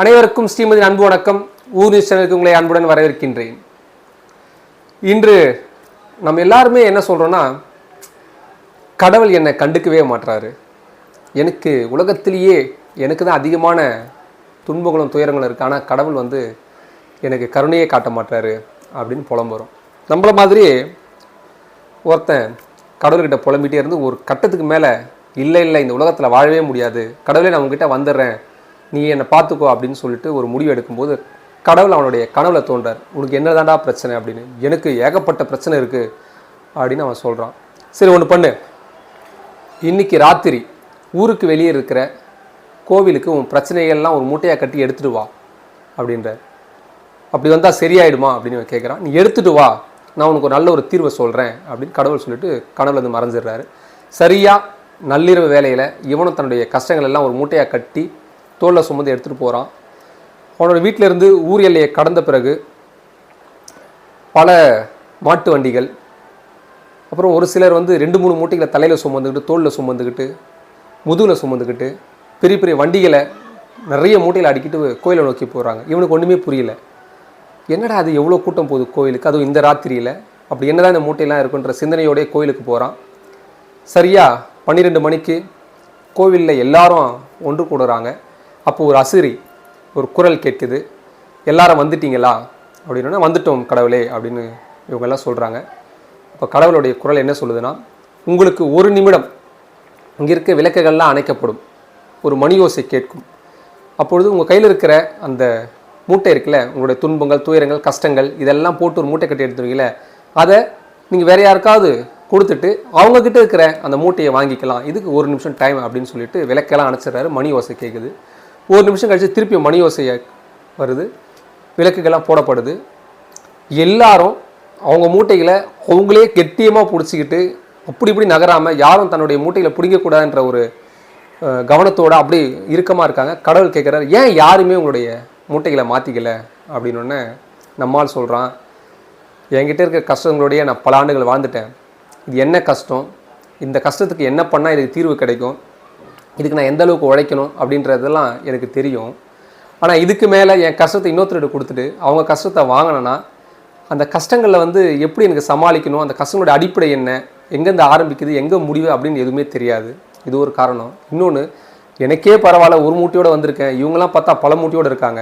அனைவருக்கும் ஸ்ரீமதி அன்பு வணக்கம். ஊர் நியூஸ் சேனலுக்கு உங்களை அன்புடன் வரவேற்கின்றேன். இன்று நம்ம எல்லாருமே என்ன சொல்கிறோன்னா, கடவுள் என்னை கண்டுக்கவே மாட்டுறாரு, எனக்கு உலகத்திலேயே எனக்கு தான் அதிகமான துன்பங்களும் துயரங்களும் இருக்குது, ஆனால் கடவுள் எனக்கு கருணையே காட்ட மாட்டாரு அப்படின்னு புலம்புறோம். நம்மள மாதிரி ஒருத்தன் கடவுள்கிட்ட புலம்பிகிட்டே இருந்து ஒரு கட்டத்துக்கு மேலே இல்லை இந்த உலகத்தில் வாழவே முடியாது, கடவுளே நான் உங்ககிட்ட வந்துடுறேன், நீ என்னை பார்த்துக்கோ அப்படின்னு சொல்லிட்டு ஒரு முடிவு எடுக்கும்போது கடவுள் அவனுடைய கனவுல தோன்றார். உனக்கு என்னதான்டா பிரச்சனை அப்படின்னு. எனக்கு ஏகப்பட்ட பிரச்சனை இருக்குது அப்படின்னு அவன் சொல்கிறான். சரி ஒன்று பண்ணு, இன்றைக்கி ராத்திரி ஊருக்கு வெளியே இருக்கிற கோவிலுக்கு உன் பிரச்சனைகள்லாம் ஒரு மூட்டையாக கட்டி எடுத்துகிட்டு வா அப்படின்றார். அப்படி வந்தால் சரியாயிடுமா அப்படின்னு கேட்குறான். நீ எடுத்துகிட்டு வா, நான் உனக்கு ஒரு நல்ல ஒரு தீர்வை சொல்கிறேன் அப்படின்னு கடவுள் சொல்லிட்டு கனவுல மறைஞ்சிடுறாரு. சரியாக நள்ளிரவு வேலையில் இவனும் தன்னுடைய கஷ்டங்கள் எல்லாம் ஒரு மூட்டையாக கட்டி தோளில் சுமந்து எடுத்துகிட்டு போகிறான். அவனோட வீட்டிலேருந்து ஊர் எல்லையை கடந்த பிறகு பல மாட்டு வண்டிகள், அப்புறம் ஒரு சிலர் 2-3 மூட்டைகளை தலையில் சுமந்துக்கிட்டு, தோளில் சுமந்துக்கிட்டு, முதுகில் சுமந்துக்கிட்டு, பெரிய பெரிய வண்டிகளை நிறைய மூட்டையில் அடிக்கிட்டு கோயிலை நோக்கி போகிறாங்க. இவனுக்கு ஒன்றுமே புரியல. என்னடா அது எவ்வளோ கூட்டம் போகுது கோயிலுக்கு, அதுவும் இந்த ராத்திரியில், அப்படி என்னதான் இந்த மூட்டையெல்லாம் இருக்குன்ற சிந்தனையோடய கோயிலுக்கு போகிறான். சரியாக 12 மணிக்கு கோவிலில் எல்லாரும் ஒன்று கூடுறாங்க. அப்போ ஒரு அசிரி ஒரு குரல் கேட்குது, எல்லாரும் வந்துட்டீங்களா அப்படின்னா, வந்துட்டோம் கடவுளே அப்படின்னு இவங்கெல்லாம் சொல்கிறாங்க. அப்போ கடவுளுடைய குரல் என்ன சொல்லுதுன்னா, உங்களுக்கு 1 நிமிடம் இங்கே இருக்க விளக்குகள்லாம் அணைக்கப்படும், ஒரு மணி ஓசை கேட்கும். அப்பொழுது உங்கள் கையில் இருக்கிற அந்த மூட்டை இருக்குல்ல, உங்களுடைய துன்பங்கள் துயரங்கள் கஷ்டங்கள் இதெல்லாம் போட்டு ஒரு மூட்டை கட்டி எடுத்துருவீங்களே, அதை நீங்கள் வேறு யாருக்காவது கொடுத்துட்டு அவங்கக்கிட்ட இருக்கிற அந்த மூட்டையை வாங்கிக்கலாம், இதுக்கு 1 நிமிஷம் டைம் அப்படின்னு சொல்லிட்டு விளக்கெல்லாம் அணைச்சிடுறாரு. மணி ஓசை கேட்குது. 1 நிமிஷம் கழித்து திருப்பி மணி ஓசையை வருது, விளக்குகள்லாம் போடப்படுது. எல்லாரும் அவங்க மூட்டைகளை அவங்களே கெட்டியமாக பிடிச்சிக்கிட்டு அப்படி இப்படி நகராமல், யாரும் தன்னுடைய மூட்டைகளை பிடிக்கக்கூடாதுன்ற ஒரு கவனத்தோடு அப்படி இறுக்கமாக இருக்காங்க. கடவுள் கேட்குறாரு, ஏன் யாருமே உங்களுடைய மூட்டைகளை மாற்றிக்கல அப்படின்னோடனே நம்மால் சொல்கிறான், என்கிட்ட இருக்கிற கஷ்டங்களோடையே நான் பல ஆண்டுகள் வாழ்ந்துட்டேன், இது என்ன கஷ்டம், இந்த கஷ்டத்துக்கு என்ன பண்ணால் இதுக்கு தீர்வு கிடைக்கும், இதுக்கு நான் எந்த அளவுக்கு உழைக்கணும் அப்படின்றதெல்லாம் எனக்கு தெரியும். ஆனால் இதுக்கு மேலே என் கஷ்டத்தை இன்னொருத்தருக்கு கொடுத்துட்டு அவங்க கஷ்டத்தை வாங்கினேன்னா அந்த கஷ்டங்களில் எப்படி எனக்கு சமாளிக்கணும், அந்த கஷ்டங்களோட அடிப்படை என்ன, எங்கேருந்து ஆரம்பிக்குது எங்கே முடிவு அப்படின்னு எதுவுமே தெரியாது. இது ஒரு காரணம். இன்னொன்று, எனக்கே பரவாயில்ல ஒரு மூட்டையோடு வந்திருக்கேன், இவங்கெல்லாம் பார்த்தா பல மூட்டையோடு இருக்காங்க,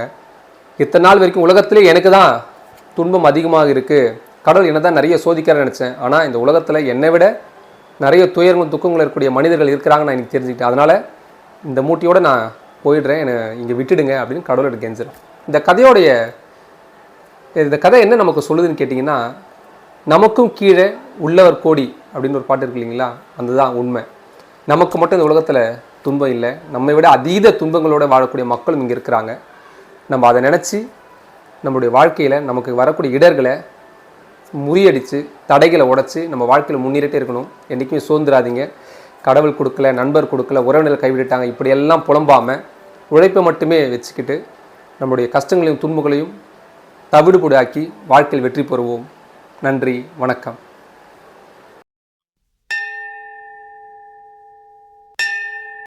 இத்தனை நாள் வரைக்கும் உலகத்திலே எனக்கு தான் துன்பம் அதிகமாக இருக்குது, கடவுள் என்ன தான் நிறைய சோதிக்கிறான்னு நினச்சேன், ஆனால் இந்த உலகத்தில் என்னை விட நிறைய துயரங்களும் துக்கங்களும் இருக்கக்கூடிய மனிதர்கள் இருக்கிறாங்க நான் எனக்கு தெரிஞ்சுக்கிட்டேன், அதனால் இந்த மூட்டையோடு நான் போயிடுறேன், என்னை இங்கே விட்டுடுங்க அப்படின்னு கடவுளோட கெஞ்சிடும். இந்த கதை என்ன நமக்கு சொல்லுதுன்னு கேட்டிங்கன்னா, நமக்கும் கீழே உள்ளவர் கோடி அப்படின்னு ஒரு பாட்டு இருக்கு இல்லைங்களா, அதுதான் உண்மை. நமக்கு மட்டும் இந்த உலகத்தில் துன்பம் இல்லை, நம்மை விட அதீத துன்பங்களோடு வாழக்கூடிய மக்களும் இங்கே இருக்கிறாங்க. நம்ம அதை நினச்சி நம்மளுடைய வாழ்க்கையில் நமக்கு வரக்கூடிய இடர்களை முறியடித்து தடைகளை உடைச்சி நம்ம வாழ்க்கையில் முன்னேறிட்டே இருக்கணும். என்றைக்குமே சோர்ந்துடாதீங்க. கடவுள் கொடுக்கல, நண்பர் கொடுக்கல, உறவினர்கள் கைவிட்டுட்டாங்க, இப்படியெல்லாம் புலம்பாமல் உழைப்பை மட்டுமே வச்சுக்கிட்டு நம்முடைய கஷ்டங்களையும் துன்பங்களையும் தவிடுபொடியாக்கி வாழ்க்கையில் வெற்றி பெறுவோம். நன்றி, வணக்கம்.